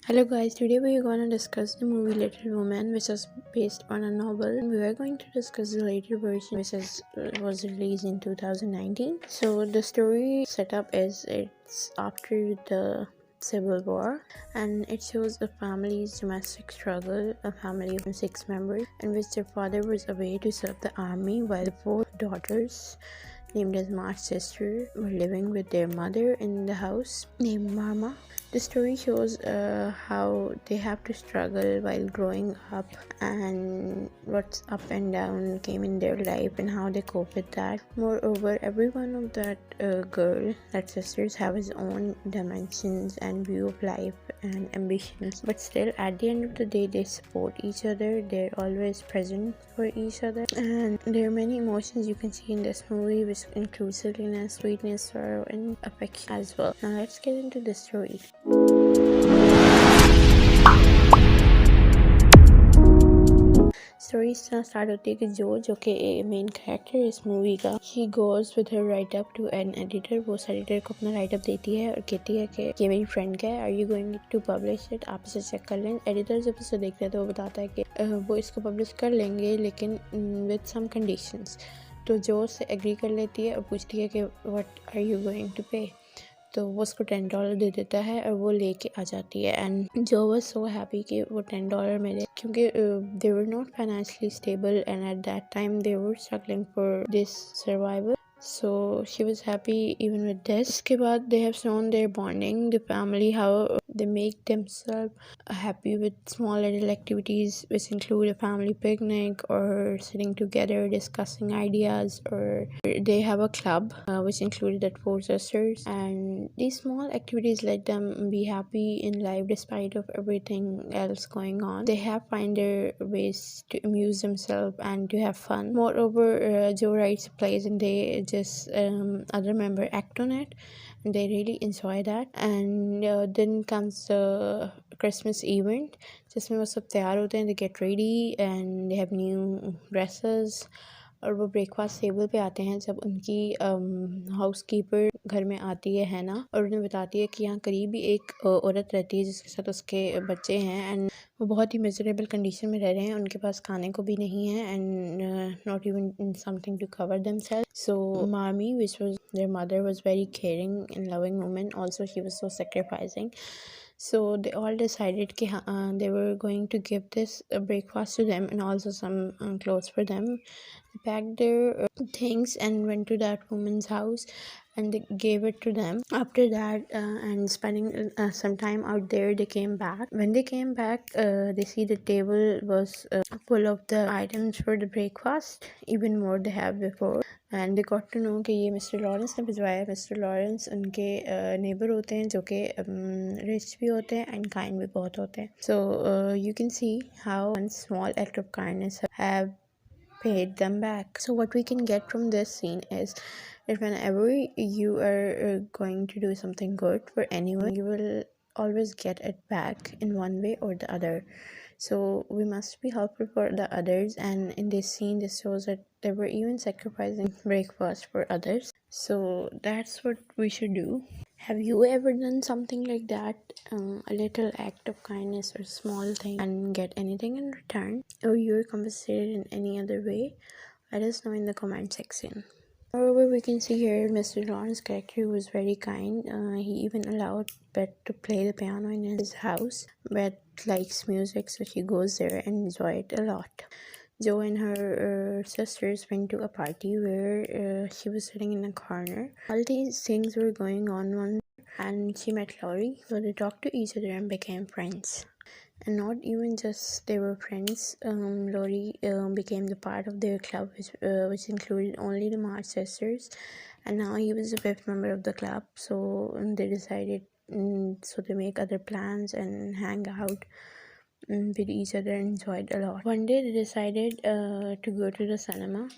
Hello guys, today we are going to discuss the movie Little Woman, which is based on a novel. We are going to discuss the later version, which was released in 2019. So the story setup is it's after the Civil War, and it shows a family's domestic struggle, a family of 6 members, in which their father was away to serve the army, while the 4 daughters, named as Mark's sister, were living with their mother in the house named Mama. The story shows how they have to struggle while growing up and what's up and down came in their life and how they cope with that. Moreover, every one of that sisters have his own dimensions and view of life and ambitions, but still at the end of the day they support each other. They're always present for each other, and there are many emotions you can see in this movie, which include silliness, sweetness, sorrow, and affection as well. Now let's get into the story. Story इस तरह start होती है कि जो कि main character है इस movie का, she goes with her write up to an editor. वो उस एडिटर को अपना राइट अप देती है और कहती है कि ये मेरी फ्रेंड का है, are you going to publish it, आप इसे चेक कर लें। एडिटर जब इसे देखता है तो वो बताता है कि वो इसको पब्लिश कर लेंगे लेकिन विद सम कंडीशंस। तो जो उससे एग्री कर लेती है और पूछती है कि what are you going to pay, तो वो उसको $10 दे देता है और वो लेके आ जाती है। एंड जो वाज सो हैप्पी कि वो $10 मिले, क्योंकि they were not financially stable and at that time they were struggling for this survival, so she was happy even with this. के बाद they have shown their bonding, the family, how they make themselves happy with small little activities which include a family picnic or sitting together discussing ideas, or they have a club which included that 4 sisters, and these small activities let them be happy in life despite of everything else going on. They have find their ways to amuse themselves and to have fun. Moreover, Joe writes plays and they just other member act on it, and they really enjoy that. And then comes the Christmas event जिसमें वो सब तैयार होते हैं, they get ready and they have new dresses, और वो breakfast table पे आते हैं जब उनकी हाउसकीपर घर में आती है ना, और उन्हें बताती है कि यहाँ करीब ही एक औरत रहती है जिसके साथ उसके बच्चे हैं, एंड वो बहुत ही मिजरेबल कंडीशन में रह रहे हैं, उनके पास खाने को भी नहीं है and not even something to cover themselves. So mami, which was their mother, was very caring and loving woman. Also she was so sacrificing. So they all decided कि they were going to give this breakfast to them and also some clothes for them. They packed their things and went to that woman's house and they gave it to them. After that and spending some time out there, they came back. When they came back, they see the table was full of the items for the breakfast, even more they have before. And they got to know कि ये mister Lawrence ने भिजवाया। Mister Lawrence उनके neighbour होते हैं जो कि rich भी होते हैं एंड काइंड भी बहुत होते हैं। So you can see how one small act of kindness have paid them back. So what we can get from this scene is that whenever you are going to do something good for anyone, you will always get it back in one way or the other. So we must be helpful for the others, and in this scene this shows that they were even sacrificing breakfast for others. So that's what we should do. Have you ever done something like that, a little act of kindness or small thing, and get anything in return, or you're compensated in any other way? Let us know in the comment section. Moreover, we can see here Mr. Lawrence's character was very kind. He even allowed Beth to play the piano in his house. Beth likes music, so she goes there and enjoy it a lot. Joe and her sisters went to a party where she was sitting in a corner. All these things were going on and she met Laurie, so they talked to each other and became friends. And not even just they were friends, Laurie became the part of their club, which included only the March sisters, and now he was the 5th member of the club. So they decided, so they make other plans and hang out with each other and enjoyed a lot. One day they decided to go to the cinema,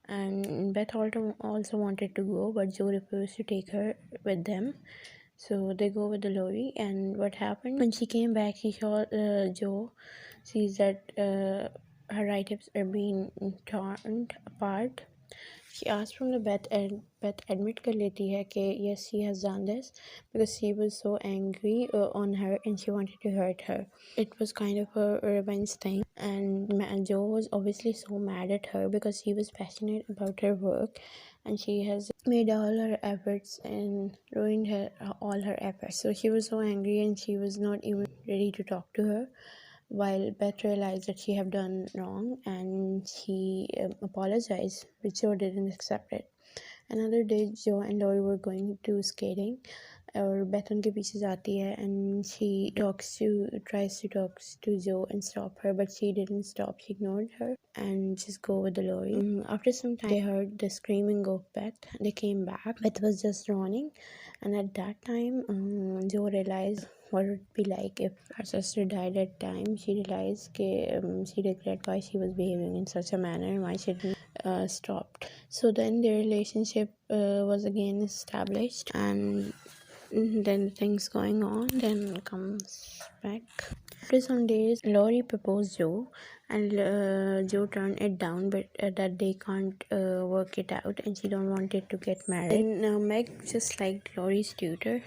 and Beth also wanted to go, but Joe refused to take her with them. So they go with the Laurie, and what happened when she came back, she saw Joe sees that her right hips are being torn apart. She asked from the Beth, and Beth admit कर लेती है कि yes, she has done this because she was so angry on her and she wanted to hurt her. It was kind of a revenge thing, and Joe was obviously so mad at her because she was passionate about her work and she has made all her efforts and ruined her all her efforts. So she was so angry and she was not even ready to talk to her, while Beth realized that she had done wrong and she apologized, but Joe didn't accept it. Another day, Joe and Lori were going to skating और Beth उनके पीछे जाती है and she tries to talk to Joe and stop her, but she didn't stop. She ignored her and just go with the lorry. After some time, they heard the screaming of Beth. They came back. Beth was just running, and at that time, Joe realized what it would be like if her sister died at time. She realized she regret why she was behaving in such a manner and why she didn't stopped. So then their relationship was again established, and then things going on. Then comes back. After some days, Laurie proposed Joe, and Joe turned it down, but that they can't work it out, and she don't want it to get married. Then Meg just liked Laurie's tutor,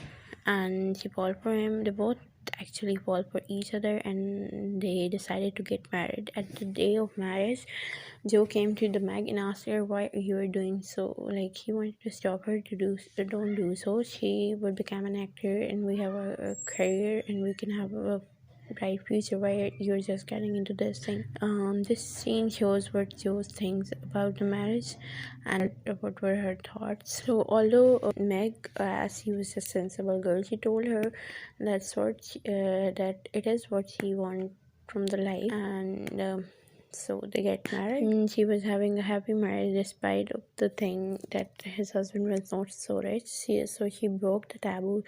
and she fell for him. They both actually fall for each other, and they decided to get married. At the day of marriage, Joe came to the Meg and asked her why you were doing so. Like he wanted to stop her to don't do so. She would become an actor, and we have a career, and we can have a bright future. Why you're just getting into this thing? This scene shows what Joe thinks about the marriage, and what were her thoughts. So although Meg, as she was a sensible girl, she told her that it is what she wants from the life, and so they get married. She was having a happy marriage despite of the thing that his husband was not so rich. So she broke the taboo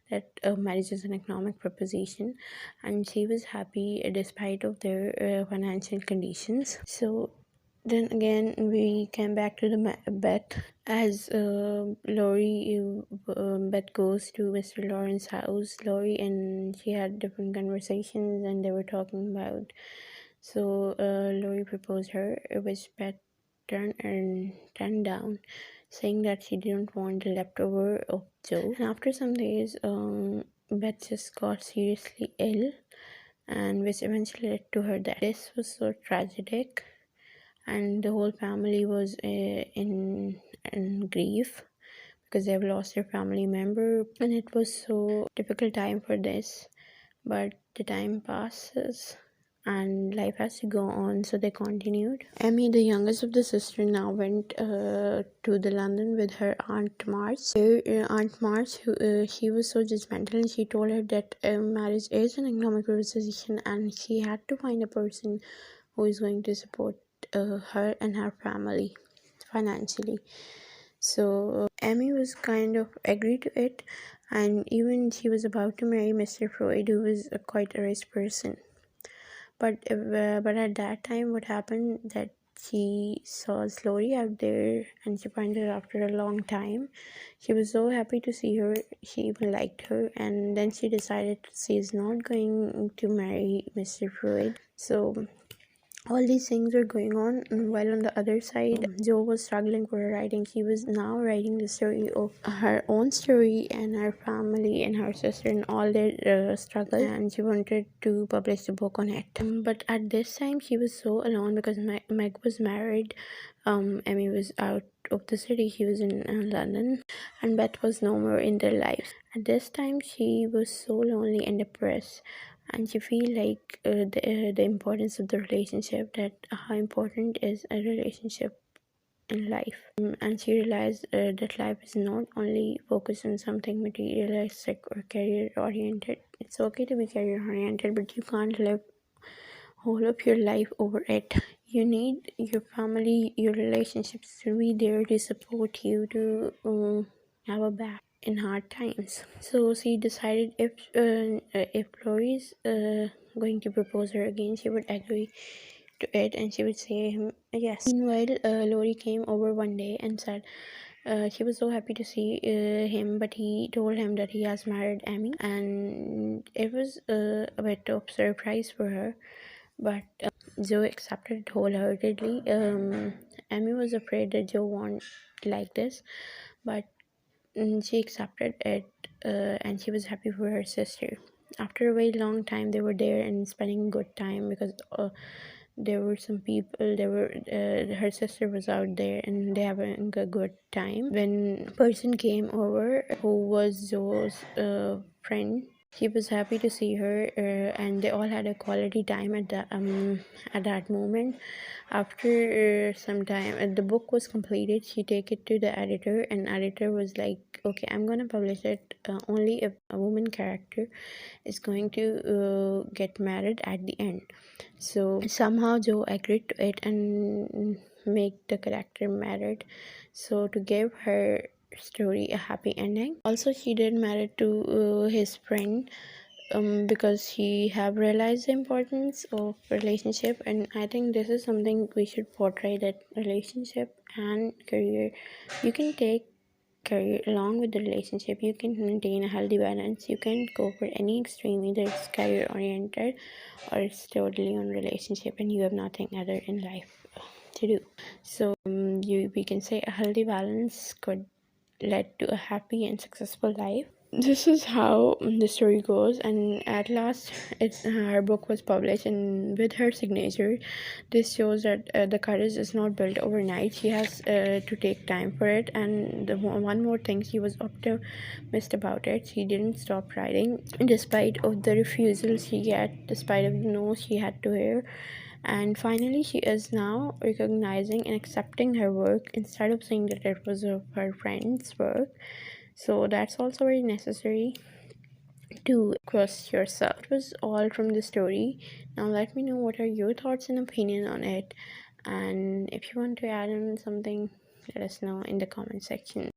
that marriage is an economic proposition, and she was happy despite of their financial conditions. So then again we came back to the Beth as Laurie Beth goes to Mr. Lawrence's house. Laurie and she had different conversations, and they were talking about. So Laurie proposed her, which Beth turned down, saying that she didn't want the leftover of Joe. And after some days, Beth just got seriously ill, and which eventually led to her death. This was so tragic, and the whole family was in grief because they've lost their family member, and it was so difficult time for this. But the time passes and life has to go on, so they continued. Emmy, the youngest of the sister, now went to the London with her Aunt March. Aunt March, she was so judgmental, and she told her that marriage is an economic proposition, and she had to find a person who is going to support her and her family financially. So Emmy was kind of agreed to it, and even she was about to marry Mr. Freud, who was quite a rich person. But at that time, what happened that she saw Slory out there, and she found her after a long time. She was so happy to see her. She even liked her, and then she decided she's not going to marry Mr. Freud. So all these things were going on, while on the other side, Joe was struggling for her writing. She was now writing the story of her own story and her family and her sister and all their struggle, and she wanted to publish the book on it. But at this time, she was so alone because Meg was married. Emmy was out of the city. She was in London, and Beth was no more in their lives. At this time, she was so lonely and depressed, and she feel like the importance of the relationship, that how important is a relationship in life. And she realized that life is not only focused on something materialistic or career oriented. It's okay to be career oriented, but you can't live whole of your life over it. You need your family, your relationships to be there to support you, to have a back in hard times. So she decided if Laurie's going to propose her again, she would agree to it, and she would say yes. Meanwhile, Laurie came over one day and said she was so happy to see him, but he told him that he has married Amy, and it was a bit of surprise for her. But Joe accepted it wholeheartedly. Amy was afraid that Joe won't like this, but she accepted it, and she was happy for her sister. After a very long time, they were there and spending good time because there were some people. Her sister was out there and they having a good time. When person came over who was Joe's friend, he was happy to see her, and they all had a quality time at that moment. After some time, the book was completed. She take it to the editor, and editor was like, "Okay, I'm gonna publish it only if a woman character is going to get married at the end." So somehow Joe agreed to it and make the character married. So to give her story a happy ending. Also, she did marry to his friend, because he have realized the importance of relationship, and I think this is something we should portray, that relationship and career, you can take career along with the relationship. You can maintain a healthy balance. You can go for any extreme, either it's career oriented or it's totally on relationship and you have nothing other in life to do. So we can say a healthy balance could lead to a happy and successful life. This is how the story goes, and at last her book was published, and with her signature. This shows that the courage is not built overnight. She has to take time for it. And one more thing, she was optimist about it. She didn't stop writing despite of the refusals she get, despite of the no she had to hear. And finally, she is now recognizing and accepting her work instead of saying that it was of her friend's work. So that's also very necessary to trust yourself. It was all from the story. Now let me know what are your thoughts and opinion on it, and if you want to add on something, let us know in the comment section.